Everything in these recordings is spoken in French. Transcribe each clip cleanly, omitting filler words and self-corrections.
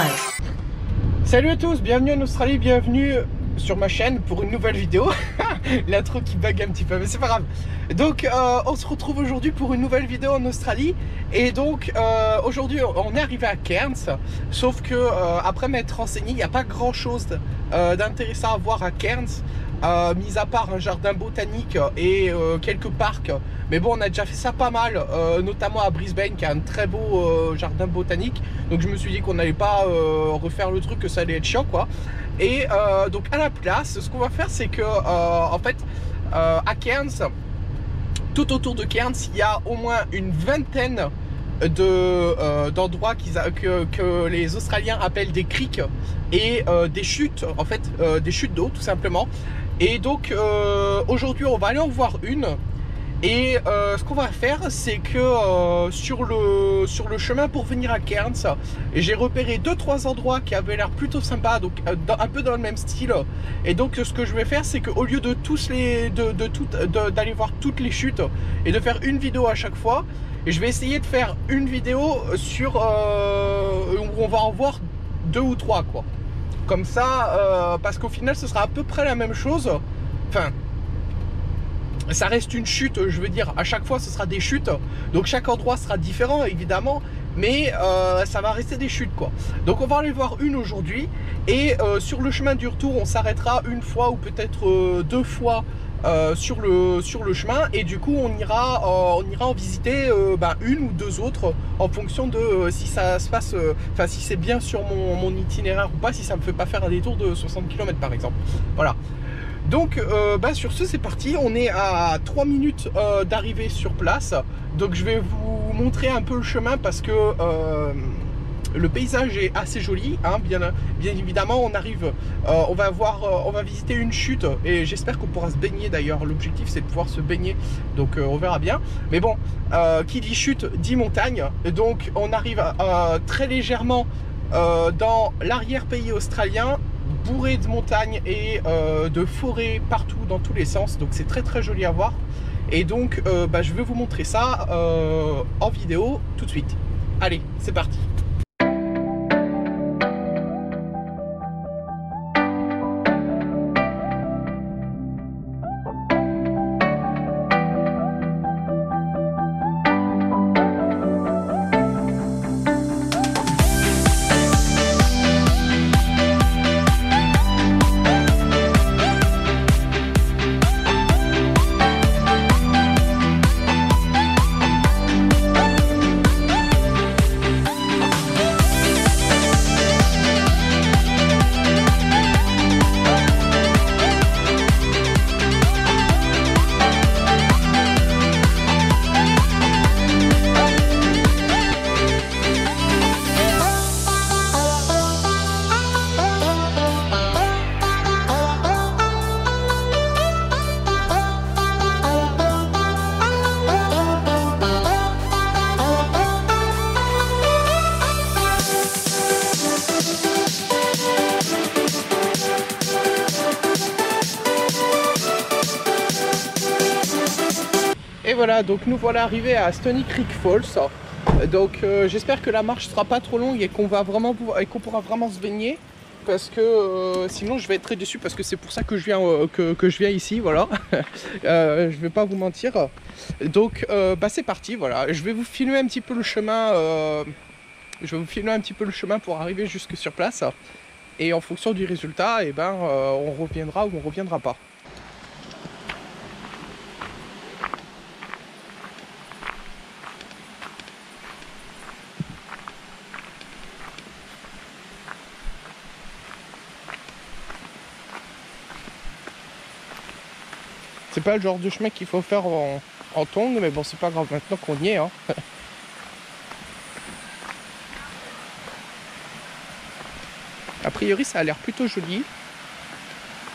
live. Salut à tous, bienvenue en Australie, bienvenue sur ma chaîne pour une nouvelle vidéo. L'intro qui bug un petit peu, mais c'est pas grave. Donc on se retrouve aujourd'hui pour une nouvelle vidéo en Australie. Et donc aujourd'hui on est arrivé à Cairns. Sauf que après m'être renseigné, il n'y a pas grand chose d'intéressant à voir à Cairns, mis à part un jardin botanique et quelques parcs. Mais bon, on a déjà fait ça pas mal, notamment à Brisbane qui a un très beau jardin botanique. Donc je me suis dit qu'on n'allait pas refaire le truc, que ça allait être chiant quoi. Et donc à la place, ce qu'on va faire, c'est que en fait à Cairns, tout autour de Cairns, il y a au moins une vingtaine d'endroits que les Australiens appellent des creeks et des chutes, en fait des chutes d'eau tout simplement. Et donc aujourd'hui on va aller en voir une. Et ce qu'on va faire, c'est que sur le chemin pour venir à Cairns, j'ai repéré 2-3 endroits qui avaient l'air plutôt sympas, donc un peu dans le même style. Et donc ce que je vais faire, c'est qu'au lieu de d'aller voir toutes les chutes et de faire une vidéo à chaque fois, je vais essayer de faire une vidéo sur où on va en voir 2 ou 3 quoi. Comme ça, parce qu'au final, ce sera à peu près la même chose. Enfin, ça reste une chute, je veux dire, à chaque fois ce sera des chutes, donc chaque endroit sera différent évidemment, mais ça va rester des chutes quoi. Donc on va aller voir une aujourd'hui, et sur le chemin du retour on s'arrêtera une fois ou peut-être 2 fois sur le chemin, et du coup on ira en visiter une ou 2 autres en fonction de si ça se passe, enfin si c'est bien sur mon itinéraire ou pas, si ça me fait pas faire un détour de 60 km par exemple. Voilà. Donc sur ce c'est parti, on est à 3 minutes d'arriver sur place. Donc je vais vous montrer un peu le chemin parce que le paysage est assez joli, hein, bien évidemment. On arrive, on va visiter une chute et j'espère qu'on pourra se baigner d'ailleurs. L'objectif c'est de pouvoir se baigner, donc on verra bien. Mais bon, qui dit chute dit montagne, donc on arrive très légèrement dans l'arrière-pays australien, bourré de montagnes et de forêts partout dans tous les sens, donc c'est très très joli à voir. Et donc je vais vous montrer ça en vidéo tout de suite. Allez, c'est parti. Et voilà, donc nous voilà arrivés à Stony Creek Falls. Donc j'espère que la marche sera pas trop longue et qu'on pourra vraiment se baigner, parce que sinon je vais être très déçu, parce que c'est pour ça que je viens que je viens ici, voilà. Je vais pas vous mentir. Donc c'est parti, voilà. Je vais vous filmer un petit peu le chemin. Pour arriver jusque sur place. Et en fonction du résultat, on reviendra ou on reviendra pas. C'est pas le genre de chemin qu'il faut faire en tongs, mais bon, c'est pas grave maintenant qu'on y est, hein. A priori, ça a l'air plutôt joli.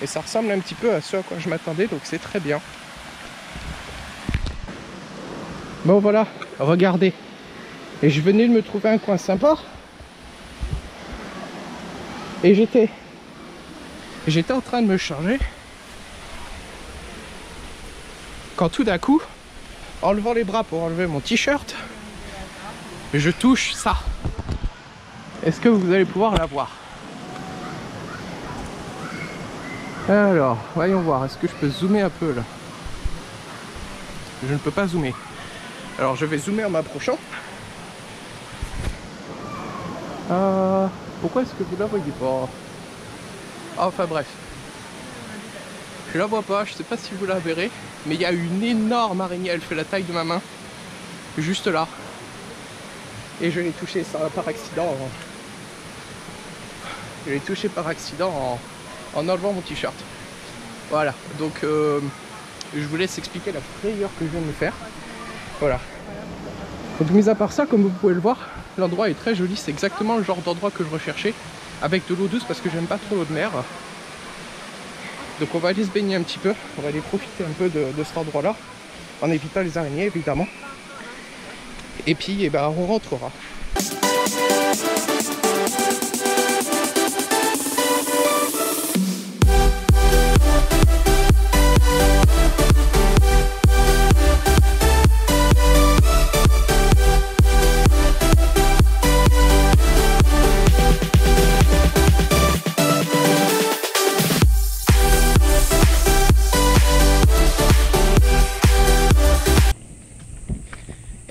Et ça ressemble un petit peu à ce à quoi je m'attendais, donc c'est très bien. Bon, voilà, regardez. Et je venais de me trouver un coin sympa. Et j'étais en train de me charger, quand tout d'un coup, en levant les bras pour enlever mon t-shirt, je touche ça. est-ce que vous allez pouvoir la voir? Alors, voyons voir, est-ce que je peux zoomer un peu là? Je ne peux pas zoomer. Alors je vais zoomer en m'approchant. Pourquoi est-ce que vous la voyez pas? Enfin bref. Je la vois pas, je sais pas si vous la verrez. Mais il y a une énorme araignée, elle fait la taille de ma main. Juste là. Et je l'ai touché par accident. Je l'ai touché par accident en enlevant mon t-shirt. Voilà, donc je vous laisse expliquer la frayeur que je viens de me faire. Voilà. Donc mis à part ça, comme vous pouvez le voir, l'endroit est très joli. C'est exactement le genre d'endroit que je recherchais. Avec de l'eau douce parce que j'aime pas trop l'eau de mer. Donc on va aller se baigner un petit peu. On va aller profiter un peu de cet endroit là. En évitant les araignées évidemment. Et puis ben, on rentrera.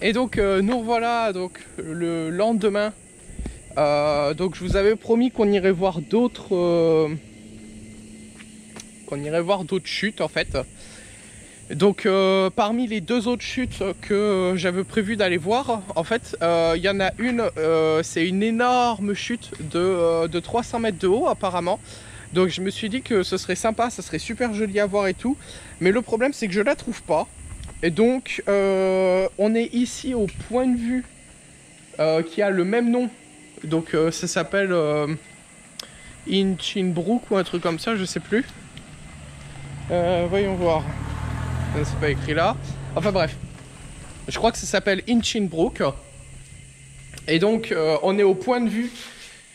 Et donc nous revoilà donc le lendemain. Donc je vous avais promis qu'on irait voir d'autres chutes en fait. Donc parmi les deux autres chutes que j'avais prévu d'aller voir, en fait il y en a une, c'est une énorme chute de 300 mètres de haut apparemment. Donc je me suis dit que ce serait sympa, ça serait super joli à voir et tout. Mais le problème c'est que je la trouve pas. Et donc on est ici au point de vue qui a le même nom. Donc ça s'appelle Inchinbrook ou un truc comme ça, je sais plus. Voyons voir. C'est pas écrit là. Enfin bref. Je crois que ça s'appelle Inchinbrook. Et donc on est au point de vue.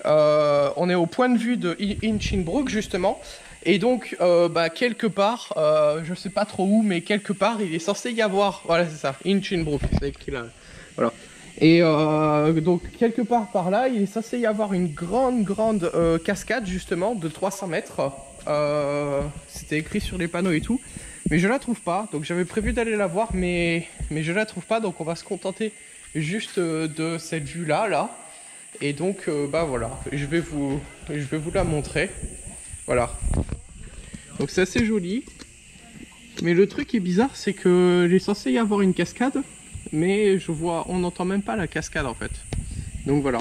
On est au point de vue de Inchinbrook justement. Et donc, quelque part, je sais pas trop où, mais quelque part, il est censé y avoir, voilà, c'est ça, Inchinbrook, c'est écrit là, voilà. Et donc, quelque part par là, il est censé y avoir une grande cascade, justement, de 300 mètres. C'était écrit sur les panneaux et tout, mais je la trouve pas. Donc, j'avais prévu d'aller la voir, mais je la trouve pas, donc on va se contenter juste de cette vue-là, là. Et donc, voilà, je vais vous la montrer. Voilà. Donc c'est assez joli. Mais le truc qui est bizarre, c'est que il est censé y avoir une cascade. Mais je vois, on n'entend même pas la cascade en fait. Donc voilà.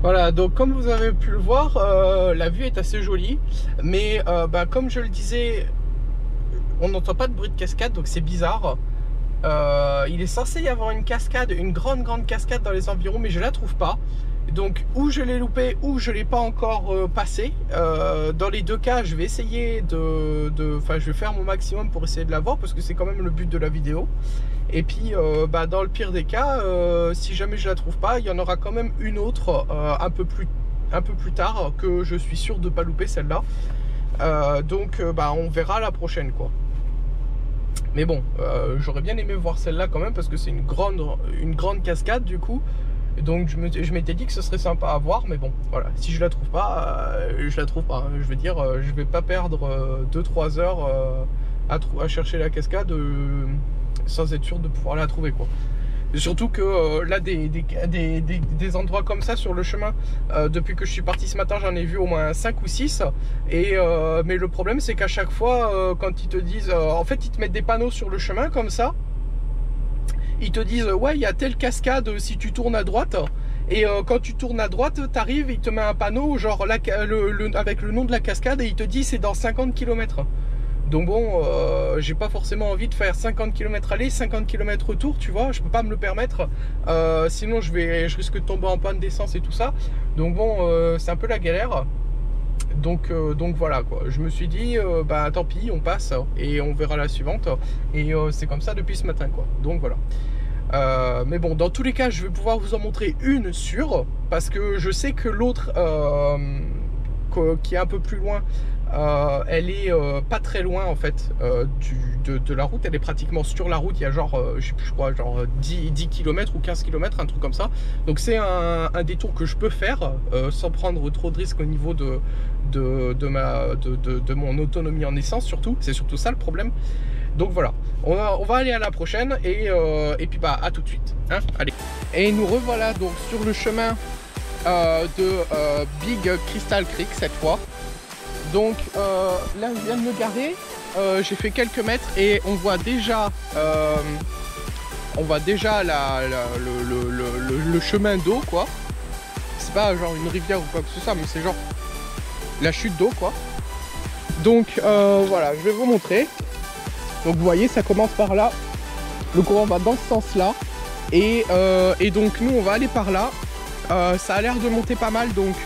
Voilà, donc comme vous avez pu le voir, la vue est assez jolie. Mais comme je le disais, on n'entend pas de bruit de cascade, donc c'est bizarre. Il est censé y avoir une cascade, une grande cascade dans les environs, mais je la trouve pas. Donc ou je l'ai loupé ou je l'ai pas encore passé. Dans les deux cas, je vais essayer je vais faire mon maximum pour essayer de la voir parce que c'est quand même le but de la vidéo. Et puis dans le pire des cas, si jamais je la trouve pas, il y en aura quand même une autre un peu plus tard que je suis sûr de pas louper celle-là. Donc on verra la prochaine quoi. Mais bon, j'aurais bien aimé voir celle-là quand même parce que c'est une grande cascade du coup. Donc je m'étais dit que ce serait sympa à voir, mais bon, voilà. Si je la trouve pas, je la trouve pas. Hein. Je veux dire, je vais pas perdre 2-3 heures à chercher la cascade sans être sûr de pouvoir la trouver quoi. Et surtout que là des endroits comme ça sur le chemin, depuis que je suis parti ce matin, j'en ai vu au moins 5 ou 6. Et mais le problème c'est qu'à chaque fois quand ils te disent, en fait ils te mettent des panneaux sur le chemin comme ça. Ils te disent ouais il y a telle cascade si tu tournes à droite. Et quand tu tournes à droite, t'arrives, il te met un panneau genre avec le nom de la cascade et il te dit c'est dans 50 km. Donc bon, j'ai pas forcément envie de faire 50 km aller, 50 km retour, tu vois, je peux pas me le permettre. Sinon je risque de tomber en panne d'essence et tout ça. Donc bon, c'est un peu la galère. Donc voilà quoi, je me suis dit tant pis, on passe et on verra la suivante. Et c'est comme ça depuis ce matin quoi. Donc voilà. Mais bon, dans tous les cas, je vais pouvoir vous en montrer une sûre parce que je sais que l'autre qui est un peu plus loin, elle est pas très loin en fait de la route. Elle est pratiquement sur la route. Il y a genre, je sais plus, je crois, genre 10 km ou 15 km, un truc comme ça. Donc c'est un détour que je peux faire sans prendre trop de risques au niveau de mon autonomie en essence surtout. C'est surtout ça le problème. Donc voilà, on va aller à la prochaine et puis bah à tout de suite. Hein, allez. Et nous revoilà donc sur le chemin de Big Crystal Creek cette fois. Donc là je viens de me garer, j'ai fait quelques mètres et on voit déjà le chemin d'eau quoi. C'est pas genre une rivière ou quoi que ce soit, mais c'est genre la chute d'eau quoi. Donc voilà, je vais vous montrer. Donc vous voyez, ça commence par là, le courant va dans ce sens là et donc nous on va aller par là. Ça a l'air de monter pas mal, donc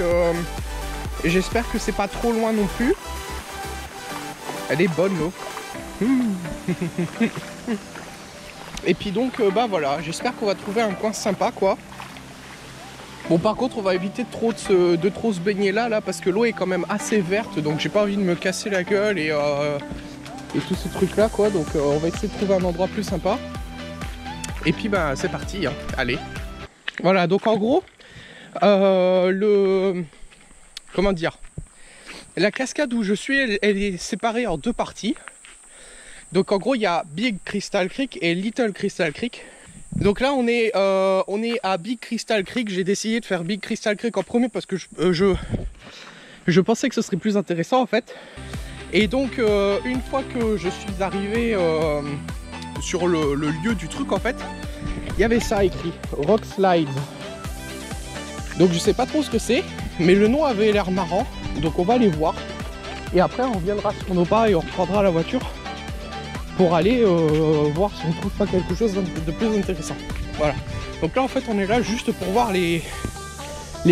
j'espère que c'est pas trop loin non plus. Elle est bonne l'eau. Et puis donc bah voilà, j'espère qu'on va trouver un coin sympa quoi. Bon par contre on va éviter de trop se baigner là parce que l'eau est quand même assez verte, donc j'ai pas envie de me casser la gueule et tous ces trucs là quoi. Donc on va essayer de trouver un endroit plus sympa. Et puis bah c'est parti hein. Allez. Voilà, donc en gros comment dire, la cascade où je suis elle est séparée en deux parties. Donc en gros il y a Big Crystal Creek et Little Crystal Creek. Donc là on est à Big Crystal Creek. J'ai décidé de faire Big Crystal Creek en premier parce que je pensais que ce serait plus intéressant en fait. Et donc une fois que je suis arrivé sur le lieu du truc en fait, il y avait ça écrit, Rock Slide. Donc je sais pas trop ce que c'est, mais le nom avait l'air marrant, donc on va aller voir. Et après on reviendra sur nos pas et on reprendra la voiture pour aller voir si on trouve pas quelque chose de plus intéressant. Voilà. Donc là en fait on est là juste pour voir les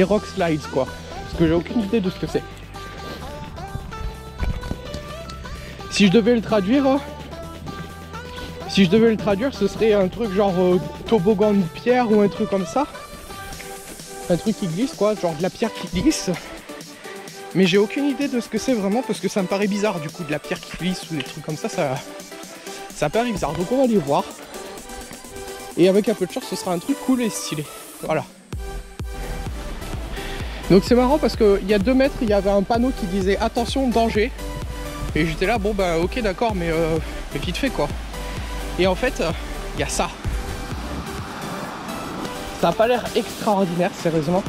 rock slides quoi, parce que j'ai aucune idée de ce que c'est. Si je devais le traduire, ce serait un truc genre toboggan de pierre ou un truc comme ça. Un truc qui glisse quoi, genre de la pierre qui glisse. Mais j'ai aucune idée de ce que c'est vraiment parce que ça me paraît bizarre du coup, de la pierre qui glisse ou des trucs comme ça, ça paraît bizarre. Donc on va aller voir. Et avec un peu de chance ce sera un truc cool et stylé. Voilà. Donc c'est marrant parce qu'il y a 2 mètres il y avait un panneau qui disait attention danger. Et j'étais là bon bah ok d'accord mais vite fait quoi. Et en fait il y a ça. Ça n'a pas l'air extraordinaire, sérieusement.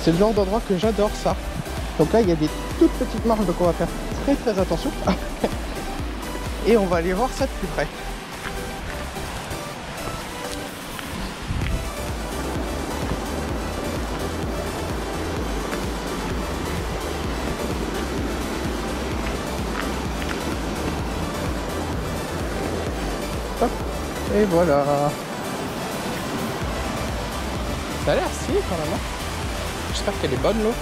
C'est le genre d'endroit que j'adore ça. Donc là, il y a des toutes petites marches, donc on va faire très attention. Et on va aller voir ça de plus près. Hop. Et voilà. Ça a l'air stylé quand même. J'espère qu'elle est bonne l'eau.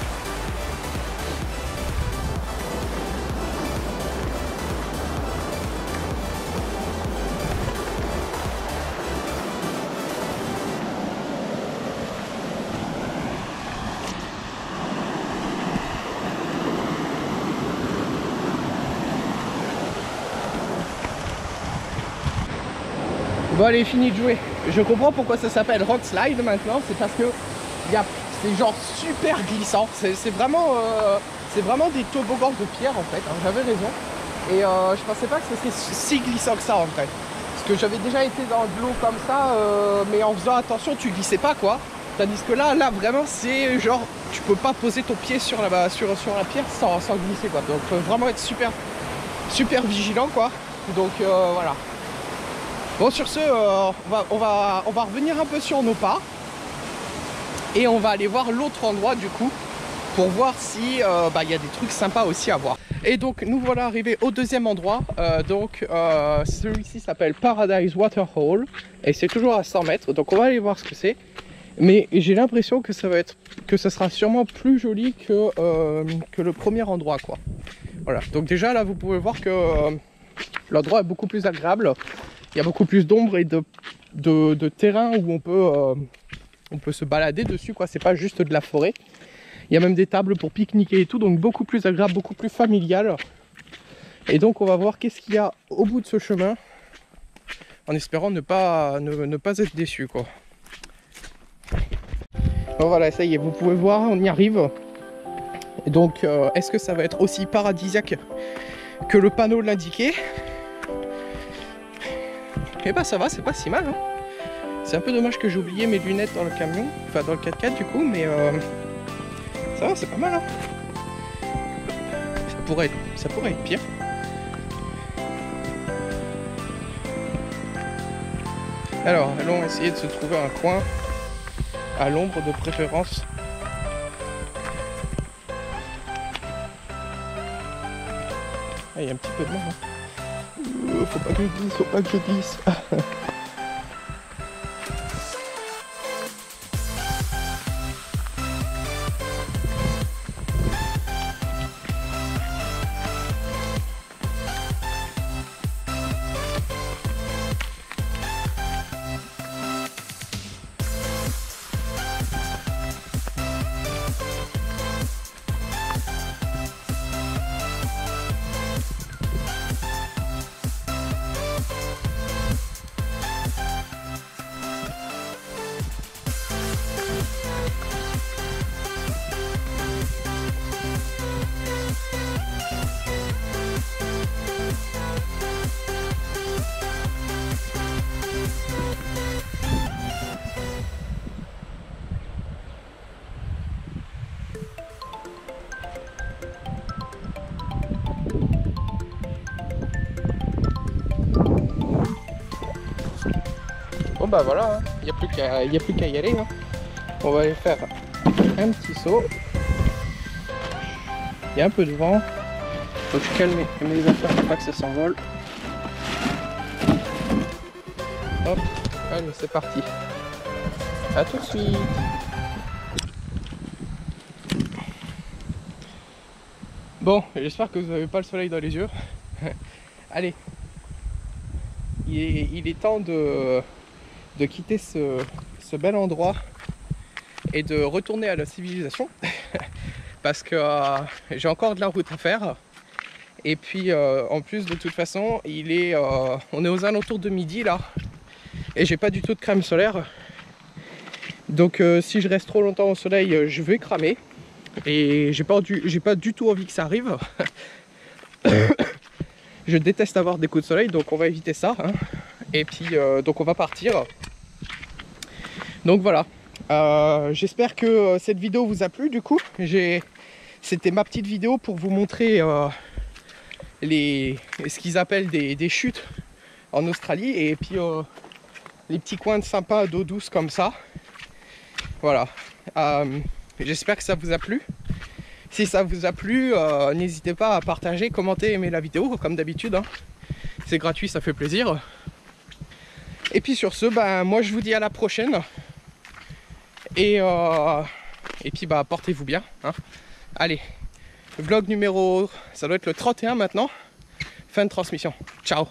Bon allez, fini de jouer. Je comprends pourquoi ça s'appelle Rock Slide maintenant, c'est parce que c'est genre super glissant. C'est vraiment des toboggans de pierre en fait, hein, j'avais raison. Et je pensais pas que ce serait si glissant que ça en fait. Parce que j'avais déjà été dans de l'eau comme ça, mais en faisant attention tu glissais pas quoi. Tandis que là vraiment c'est genre tu peux pas poser ton pied sur la pierre sans glisser quoi. Donc faut vraiment être super vigilant quoi. Donc voilà. Bon sur ce on va revenir un peu sur nos pas. Et on va aller voir l'autre endroit du coup pour voir si y a des trucs sympas aussi à voir. Et donc nous voilà arrivés au deuxième endroit. Celui-ci s'appelle Paradise Waterhole et c'est toujours à 100 mètres. Donc on va aller voir ce que c'est. Mais j'ai l'impression que ça sera sûrement plus joli que le premier endroit quoi. Voilà. Donc déjà là vous pouvez voir que l'endroit est beaucoup plus agréable. Il y a beaucoup plus d'ombre et de terrain où on peut se balader dessus quoi. C'est pas juste de la forêt. Il y a même des tables pour pique-niquer et tout, donc beaucoup plus agréable, beaucoup plus familial. Et donc on va voir qu'est-ce qu'il y a au bout de ce chemin, en espérant ne pas être déçu, quoi. Bon, voilà, ça y est, vous pouvez voir, on y arrive. Et donc est-ce que ça va être aussi paradisiaque que le panneau l'indiquait? Et bah ça va, c'est pas si mal, hein. C'est un peu dommage que j'ai oublié mes lunettes dans le camion, enfin dans le 4x4 du coup, mais ça va, c'est pas mal, hein. Ça pourrait être pire. Alors, allons essayer de se trouver un coin à l'ombre de préférence. Ah, il y a un petit peu de monde, hein. Faut pas que je glisse, faut pas que je glisse. Bon bah voilà, il n'y a plus qu'à y aller, hein. On va aller faire un petit saut. Il y a un peu de vent. Faut que je calme mes affaires pour pas que ça s'envole. Hop, allez, c'est parti. À tout de suite. Bon, j'espère que vous n'avez pas le soleil dans les yeux. Allez, il est temps de quitter ce bel endroit et de retourner à la civilisation parce que j'ai encore de la route à faire. Et puis en plus, de toute façon, on est aux alentours de midi là et j'ai pas du tout de crème solaire, donc si je reste trop longtemps au soleil, je vais cramer et j'ai pas du tout envie que ça arrive. Je déteste avoir des coups de soleil, donc on va éviter ça, hein. Et puis donc on va partir. Donc voilà, j'espère que cette vidéo vous a plu. Du coup, c'était ma petite vidéo pour vous montrer ce qu'ils appellent des chutes en Australie, et puis les petits coins de sympa d'eau douce comme ça. Voilà, j'espère que ça vous a plu. Si ça vous a plu, n'hésitez pas à partager, commenter, aimer la vidéo comme d'habitude, hein. C'est gratuit, ça fait plaisir. Et puis sur ce, ben, moi je vous dis à la prochaine. Et puis bah portez-vous bien, hein. Allez, vlog numéro, ça doit être le 31 maintenant. Fin de transmission. Ciao.